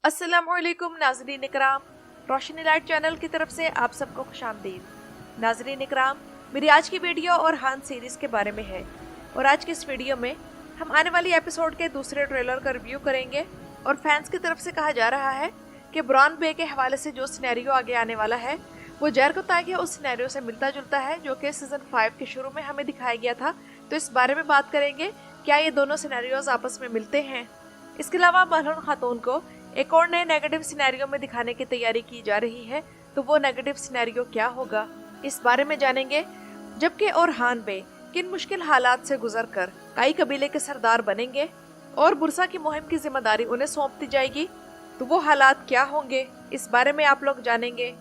अस्सलामुअलैकुम नाज़रीन इकराम, रोशनी light channel की तरफ से आप सबको खुशामदीद। नाज़रीन इकराम, मेरी आज की वीडियो और हान सीरीज़ के बारे में है और आज की इस वीडियो में हम आने वाली एपिसोड के दूसरे ट्रेलर का रिव्यू करेंगे। और फैंस की तरफ से कहा जा रहा है कि ब्रॉन बे के हवाले से जो सिनेरियो आगे आने वाला है वो जेरिको ताई के उस सिनेरियो से मिलता जुलता है जो कि सीजन 5 के शुरू में हमें दिखाया गया था। तो इस बारे में बात करेंगे, क्या ये दोनों सिनेरियोज आपस में मिलते हैं। इसके अलावा मलहून खातून को एक और नए नेगेटिव सिनेरियो में दिखाने की तैयारी की जा रही है, तो वो नेगेटिव सिनेरियो क्या होगा इस बारे में जानेंगे। जबकि ओरहान बे किन मुश्किल हालात से गुजरकर काई कबीले के सरदार बनेंगे और बुरसा की मुहिम की जिम्मेदारी उन्हें सौंप दी जाएगी, तो वो हालात क्या होंगे इस बारे में आप लोग जानेंगे।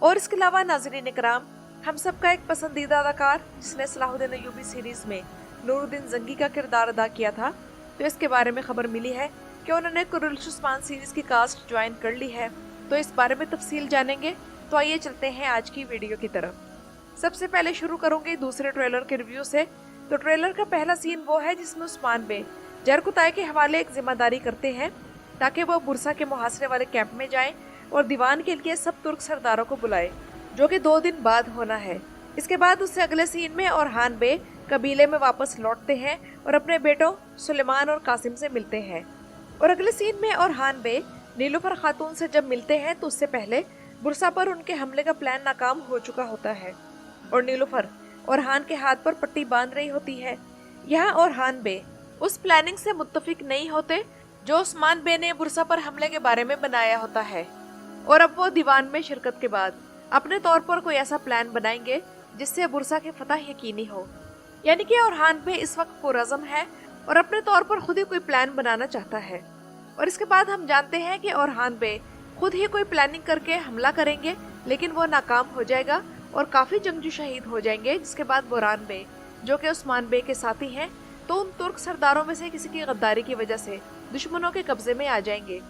और इसके अलावा नाज़रीन इकराम, हम सबका एक पसंदीदा अदाकार जिसने सलाहुद्दीन अय्यूबी सीरीज में नूरुद्दीन जंगी का किरदार अदा किया था, तो इसके बारे में खबर मिली है कि उन्होंने कुरुल्श उस्मान सीरीज की कास्ट ज्वाइन कर ली है। तो इस बारे में तफसील जानेंगे। तो आइए चलते हैं आज की वीडियो की तरफ। सबसे पहले शुरू करूंगी दूसरे ट्रेलर के रिव्यू से। तो ट्रेलर का पहला सीन वो है जिसमें उस्मान बे जेरिको ताई के हवाले एक जिम्मेदारी करते हैं ताकि वो बुरसा के मुहासरे वाले कैंप में जाएं और दीवान के लिए सब तुर्क सरदारों को बुलाए, जो कि 2 दिन बाद होना है। इसके बाद उससे अगले सीन में ओरहान बे कबीले में वापस लौटते हैं और अपने बेटों सुलेमान और कासिम से मिलते हैं। और अगले सीन में ओरहान बे नीलूफर खातून से जब मिलते हैं तो उससे पहले बुरसा पर उनके हमले का प्लान नाकाम हो चुका होता है और नीलूफर ओरहान के हाथ पर पट्टी बांध रही होती है। यहाँ ओरहान बे उस प्लानिंग से मुत्तफिक नहीं होते जो उस्मान बे ने बुरसा पर हमले के बारे में बनाया होता है, और अब वो दीवान में शिरकत के बाद अपने तौर पर कोई ऐसा प्लान बनाएंगे जिससे बुरसा की फतह यकीनी हो। यानी कि ओरहान बे इस वक्त पुरअज़्म है और अपने तौर पर खुद ही कोई प्लान बनाना चाहता है। और इसके बाद हम जानते हैं कि ओरहान बे खुद ही कोई प्लानिंग करके हमला करेंगे, लेकिन वो नाकाम हो जाएगा और काफी जंगजू शहीद हो जाएंगे। जिसके बाद बोरान बे जो कि उस्मान बे के साथी हैं, तो उन तुर्क सरदारों में से किसी की गद्दारी की वजह से दुश्मनों के कब्जे में आ जाएंगे।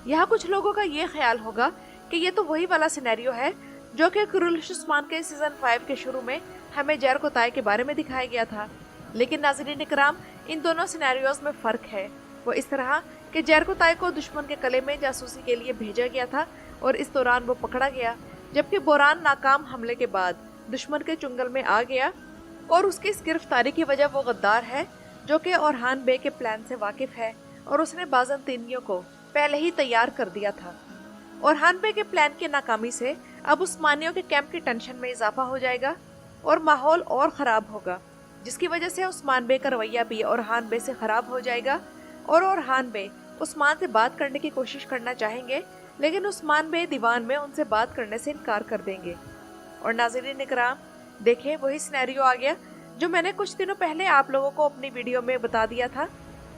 यहाँ कुछ लोगों का ये ख्याल होगा कि ये तो वही वाला सिनेरियो है जो कि कुरुल्श उस्मान के सीजन 5 के शुरू में हमें जेरिको ताई के बारे में दिखाया गया था। लेकिन नाज़रीन इकराम, इन दोनों सिनेरियोज में फर्क है। वो इस तरह कि जेरिको ताई को दुश्मन के कले में जासूसी के लिए भेजा गया था और इस दौरान वो पकड़ा गया, जबकि बोरान नाकाम हमले के बाद दुश्मन के चुंगल में आ गया और उसकी इस गिरफ्तारी की वजह वो गद्दार है जो कि ओरहान बे के प्लान से वाकिफ है और उसने बाज़ंतीनियों को पहले ही तैयार कर दिया था। ओरहान बे के प्लान की नाकामी से अब उस्मानियों के कैंप की टेंशन में इजाफा हो जाएगा और माहौल और ख़राब होगा, जिसकी वजह से उस्मान बे का रवैया भी ओरहान बे से ख़राब हो जाएगा और ओरहान बे उस्मान से बात करने की कोशिश करना चाहेंगे, लेकिन उस्मान बे दीवान में उनसे बात करने से इनकार कर देंगे। और नाज़रीन इकराम, देखें वही सिनेरियो आ गया जो मैंने कुछ दिनों पहले आप लोगों को अपनी वीडियो में बता दिया था,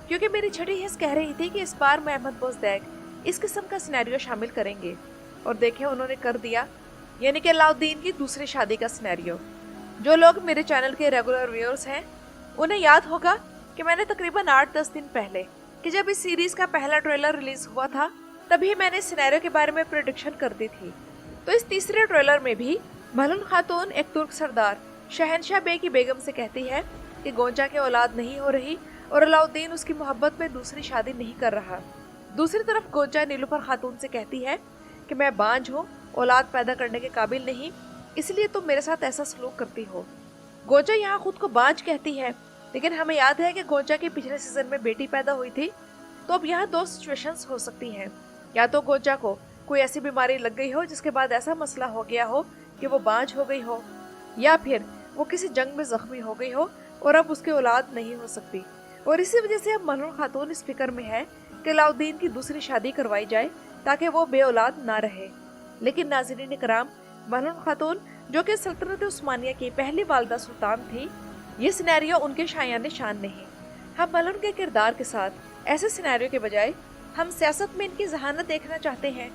क्योंकि मेरी छठी हिस्स कह रही थी कि इस बार महमद बोज़दैक इस किस्म का सिनेरियो शामिल करेंगे, और देखें उन्होंने कर दिया। यानी कि अलाउद्दीन की दूसरी शादी का सिनेरियो। जो लोग मेरे चैनल के रेगुलर व्यूअर्स हैं उन्हें याद होगा कि मैंने तकरीबन 8-10 दिन पहले कि जब इस सीरीज का पहला ट्रेलर रिलीज हुआ था तभी मैंने इस सिनेरियो के बारे में प्रेडिक्शन कर दी थी। तो इस तीसरे ट्रेलर में भी मलहून खातून एक तुर्क सरदार शहनशाह बे की बेगम से कहती है कि गोंजा की औलाद नहीं हो रही और अलाउद्दीन उसकी मोहब्बत में दूसरी शादी नहीं कर रहा। दूसरी तरफ गोंजा नीलूफर खातून से कहती है कि मैं बांझ हूँ, औलाद पैदा करने के काबिल नहीं, इसलिए तुम मेरे साथ ऐसा सलूक करती हो। गोंजा यहाँ खुद को बांझ कहती है, लेकिन हमें याद है कि गोंजा के पिछले सीजन में बेटी पैदा हुई थी। तो अब यहाँ 2 सिचुएशंस हो सकती हैं। या तो गोंजा को कोई ऐसी बीमारी लग गई हो जिसके बाद ऐसा मसला हो गया हो कि वो बांझ हो गई हो, या फिर वो किसी जंग में जख्मी हो गई हो और अब उसकी औलाद नहीं हो सकती। और इसी वजह से अब मलहून खातून इस फिक्र में है कि अलाउद्दीन की दूसरी शादी करवाई जाए ताकि वो बे औलाद ना रहे। लेकिन नाज़रीन इकराम, मलहून खातून जो कि सल्तनत उस्मानिया की पहली वालिदा सुल्तान थी, ये सिनेरियो उनके शायान शान नहीं। हम मलहून के किरदार के साथ ऐसे सिनेरियो के बजाय हम सियासत में इनकी जहानत देखना चाहते हैं।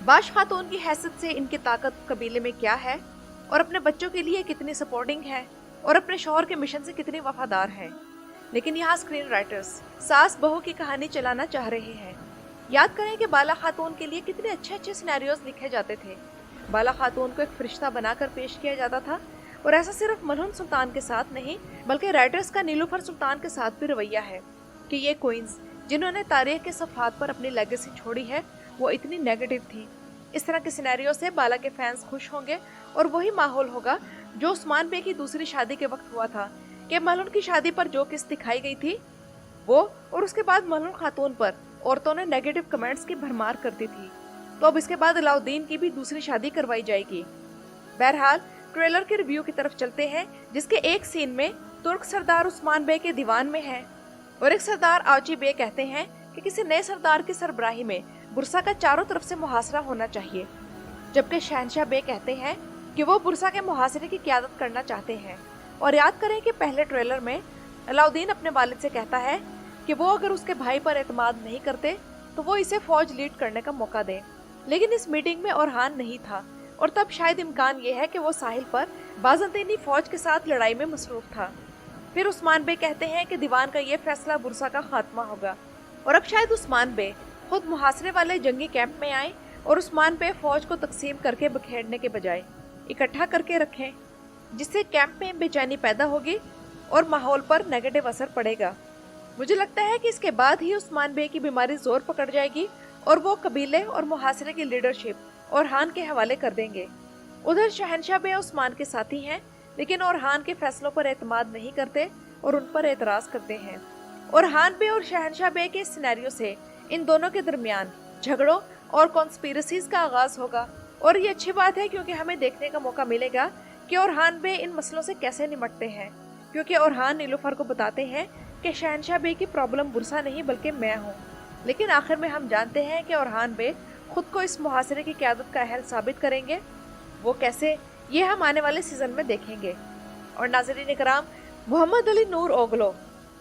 बाश खातून की हैसियत से इनकी ताकत कबीले में क्या है और अपने बच्चों के लिए कितनी सपोर्टिंग है और अपने शौहर के मिशन से कितनी वफादार है। लेकिन यहाँ स्क्रीन राइटर्स सास बहू की कहानी चलाना चाह रहे हैं। याद करें कि बाला खातून के लिए कितने अच्छे सिनेरियोज लिखे जाते थे। बाला खातून को एक फरिश्ता बनाकर पेश किया जाता था, और ऐसा सिर्फ मलहून सुल्तान के साथ नहीं बल्कि राइटर्स का नीलूफर सुल्तान के साथ भी रवैया है कि ये क्वींस जिन्होंने तारीख के सफ़हात पर अपनी लेगेसी छोड़ी है वो इतनी नेगेटिव थी। इस तरह के सिनेरियो से बाला के फैंस खुश होंगे और वही माहौल होगा जो उस्मान बे की दूसरी शादी के वक्त हुआ था कि मलून की शादी पर जो किस दिखाई गई थी वो, और उसके बाद मलून खातून पर औरतों ने नेगेटिव कमेंट्स की भरमार कर दी थी। तो अब इसके बाद अलाउद्दीन की भी दूसरी शादी करवाई जाएगी। बहरहाल ट्रेलर के रिव्यू की तरफ चलते हैं, जिसके एक सीन में तुर्क सरदार उस्मान बे के दीवान में है और एक सरदार आवची बे कहते हैं कि किसी नए सरदार की सरबराही में बुरसा का चारों तरफ से मुहासरा होना चाहिए, जबकि शहनशाह बे कहते हैं कि वो बुरसा के मुहासरे की क़यादत करना चाहते हैं। और याद करें कि पहले ट्रेलर में अलाउद्दीन अपने वालिद से कहता है कि वो अगर उसके भाई पर एतमाद नहीं करते तो वो इसे फौज लीड करने का मौका दे, लेकिन इस मीटिंग में ओरहान नहीं था और तब शायद इम्कान ये है कि वो साहिल पर बाज़ंतीनी फौज के साथ लड़ाई में मसरूफ था। फिर उस्मान बे कहते हैं कि दीवान का ये फैसला बुरसा का खात्मा होगा और अब शायद उस्मान बे खुद मुहासरे वाले जंगी कैंप में आए और उस्मान बे फौज को तकसीम करके बिखेरने के बजाय इकट्ठा करके रखें, जिससे कैंप में बेचैनी पैदा होगी और माहौल पर नेगेटिव असर पड़ेगा। मुझे लगता है कि इसके बाद ही उस्मान बे की बीमारी जोर पकड़ जाएगी और वो कबीले और मुहासरे की लीडरशिप ओरहान के हवाले कर देंगे। उधर शहनशाह बे उस्मान के साथी हैं, लेकिन ओरहान के फैसलों पर एतमाद नहीं करते और उन पर एतराज करते हैं। ओरहान बे और शहनशाह बे के सिनेरियो से इन दोनों के दरमियान झगड़ों और कॉन्स्पिरसीज का आगाज होगा और ये अच्छी बात है, क्योंकि हमें देखने का मौका मिलेगा कि ओरहान बे इन मसलों से कैसे निपटते हैं, क्योंकि ओरहान नीलूफर को बताते हैं कि शहनशाह बे की प्रॉब्लम बुरसा नहीं बल्कि मैं हूँ। लेकिन आखिर में हम जानते हैं कि ओरहान बे खुद को इस मुहासरे की क़यादत का अहल साबित करेंगे। वो कैसे, ये हम आने वाले सीजन में देखेंगे। और नाज़रीन इकराम, मोहम्मद अली नूर ओगलो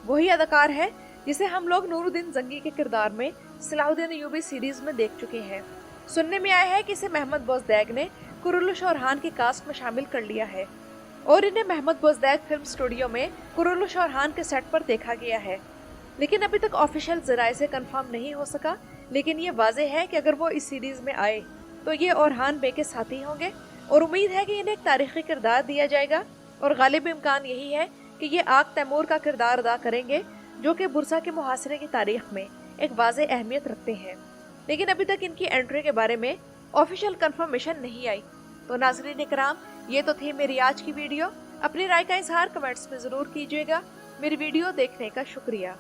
वही अदाकार है जिसे हम लोग नूरुद्दीन जंगी के किरदार में सलाहुद्दीन अय्यूबी सीरीज में देख चुके हैं। सुनने में आया है कि इसे महमद बोजदैक ने कुरुलुश ओरहान की कास्ट में शामिल कर लिया है और इन्हें महमद बोजदैक फिल्म स्टूडियो में कुरुलुश ओरहान के सेट पर देखा गया है। लेकिन अभी तक ऑफिशियल ज़राए से कंफर्म नहीं हो सका, लेकिन ये वाज़ेह है कि अगर वो इस सीरीज में आए तो ये ओरहान बे के साथी होंगे और उम्मीद है कि इन्हें एक तारीखी किरदार दिया जाएगा और गालिब इम्कान यही है कि ये आग तैमूर का किरदार अदा करेंगे, जो कि बुरसा के मुहासरे की तारीख में एक वाज़ेह अहमियत रखते हैं। लेकिन अभी तक इनकी एंट्री के बारे में ऑफिशियल कंफर्मेशन नहीं आई। तो नाज़रीन इकराम, ये तो थी मेरी आज की वीडियो। अपनी राय का इजहार कमेंट्स में ज़रूर कीजिएगा। मेरी वीडियो देखने का शुक्रिया।